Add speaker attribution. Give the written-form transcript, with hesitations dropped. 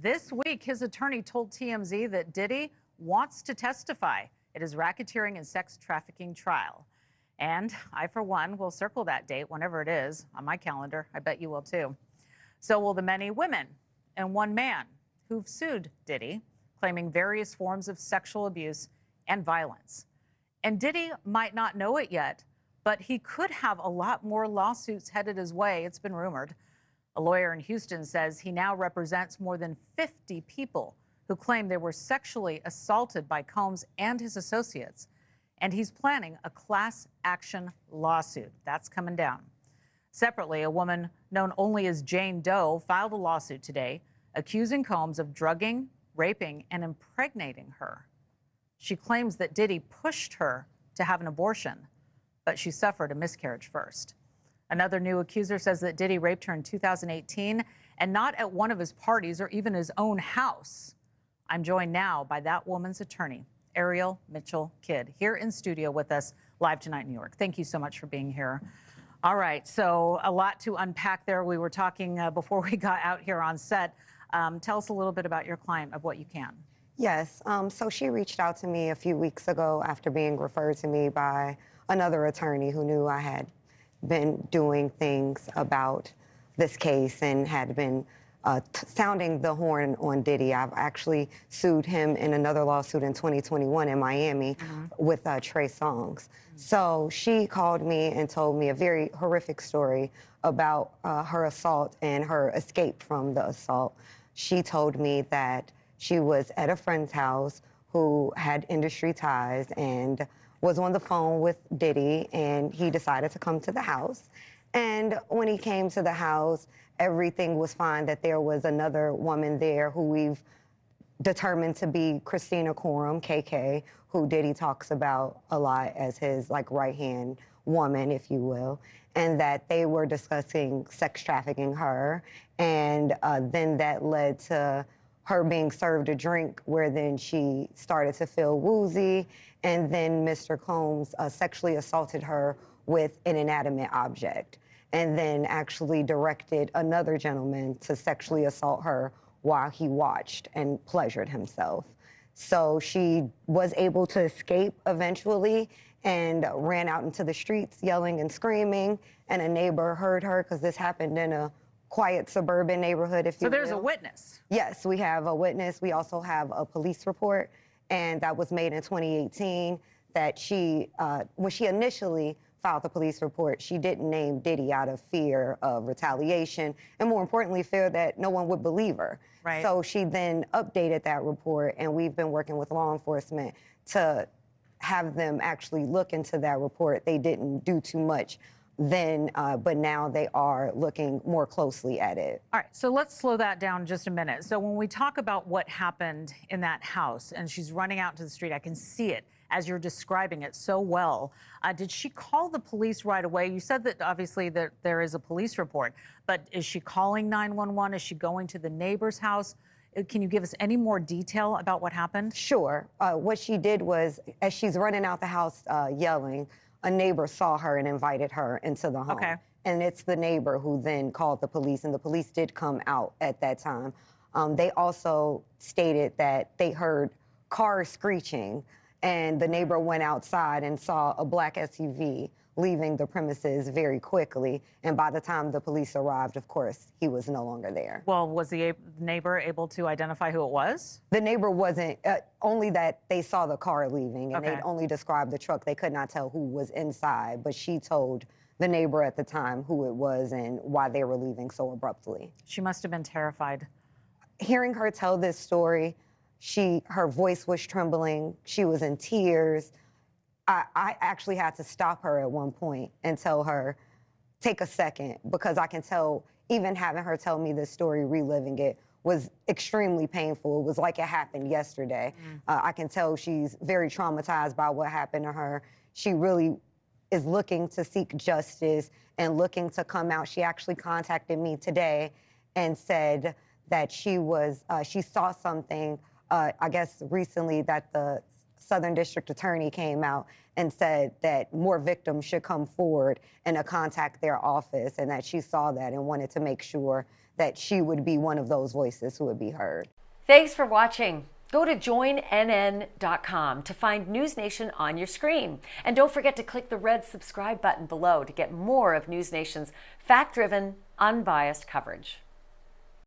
Speaker 1: This week, his attorney told TMZ that Diddy wants to testify at his racketeering and sex trafficking trial. And I, for one, will circle that date whenever it is on my calendar. I bet you will, too. So will the many women and one man who've sued Diddy, claiming various forms of sexual abuse and violence. And Diddy might not know it yet, but he could have a lot more lawsuits headed his way, it's been rumored. A lawyer in Houston says he now represents more than 50 people who claim they were sexually assaulted by Combs and his associates. And he's planning a class action lawsuit. That's coming down. Separately, a woman known only as Jane Doe filed a lawsuit today accusing Combs of drugging, raping, and impregnating her. She claims that Diddy pushed her to have an abortion, but she suffered a miscarriage first. Another new accuser says that Diddy raped her in 2018 and not at one of his parties or even his own house. I'm joined now by that woman's attorney, Ariel Mitchell-Kidd, here in studio with us live tonight in New York. Thank you so much for being here. All right, so a lot to unpack there. We were talking before we got out here on set. Tell us a little bit about your client, of what you can.
Speaker 2: Yes, so she reached out to me a few weeks ago after being referred to me by another attorney who knew I had been doing things about this case and had been sounding the horn on Diddy. I've actually sued him in another lawsuit in 2021 in Miami with Trey Songz. So she called me and told me a very horrific story about her assault and her escape from the assault. She told me that she was at a friend's house who had industry ties and was on the phone with Diddy, and he decided to come to the house. And when he came to the house, everything was fine, that there was another woman there who we've determined to be Christina Coram, KK, who Diddy talks about a lot as his right-hand woman, if you will, and that they were discussing sex trafficking her. And then that led to her being served a drink where then she started to feel woozy, and then Mr. Combs sexually assaulted her with an inanimate object, and then actually directed another gentleman to sexually assault her while he watched and pleasured himself. So she was able to escape eventually and ran out into the streets yelling and screaming, and a neighbor heard her because this happened in a quiet suburban neighborhood, if you will.
Speaker 1: So there's a witness?
Speaker 2: Yes, we have a witness. We also have a police report, and that was made in 2018, that she, when she initially filed the police report, she didn't name Diddy out of fear of retaliation, and more importantly, fear that no one would believe her.
Speaker 1: Right.
Speaker 2: So she then updated that report, and we've been working with law enforcement to have them actually look into that report. They didn't do too much then, but now they are looking more closely at it.
Speaker 1: All right, so let's slow that down just a minute. So when we talk about what happened in that house and she's running out to the street, I can see it as you're describing it so well. Did she call the police right away? You said that obviously that there is a police report, but is she calling 911? Is she going to the neighbor's house? Can you give us any more detail about what happened?
Speaker 2: Sure. What she did was, as she's running out the house yelling, a neighbor saw her and invited her into the home.
Speaker 1: Okay.
Speaker 2: And it's the neighbor who then called the police, and the police did come out at that time. They also stated that they heard cars screeching, and the neighbor went outside and saw a black SUV leaving the premises very quickly. And by the time the police arrived, of course, he was no longer there.
Speaker 1: Well, was the neighbor able to identify who it was?
Speaker 2: The neighbor wasn't, only that they saw the car leaving, and
Speaker 1: Okay.
Speaker 2: they'd only described the truck. They could not tell who was inside, but she told the neighbor at the time who it was and why they were leaving so abruptly.
Speaker 1: She must have been terrified.
Speaker 2: Hearing her tell this story, her voice was trembling. She was in tears. I actually had to stop her at one point and tell her, take a second, because I can tell, even having her tell me this story, reliving it, was extremely painful. It was like it happened yesterday. I can tell she's very traumatized by what happened to her. She really is looking to seek justice and looking to come out. She actually contacted me today and said that she saw something, I guess recently, that the Southern District Attorney came out and said that more victims should come forward and to contact their office, and that she saw that and wanted to make sure that she would be one of those voices who would be heard.
Speaker 3: Thanks for watching. Go to joinnn.com to find NewsNation on your screen. And don't forget to click the red subscribe button below to get more of NewsNation's fact-driven, unbiased coverage.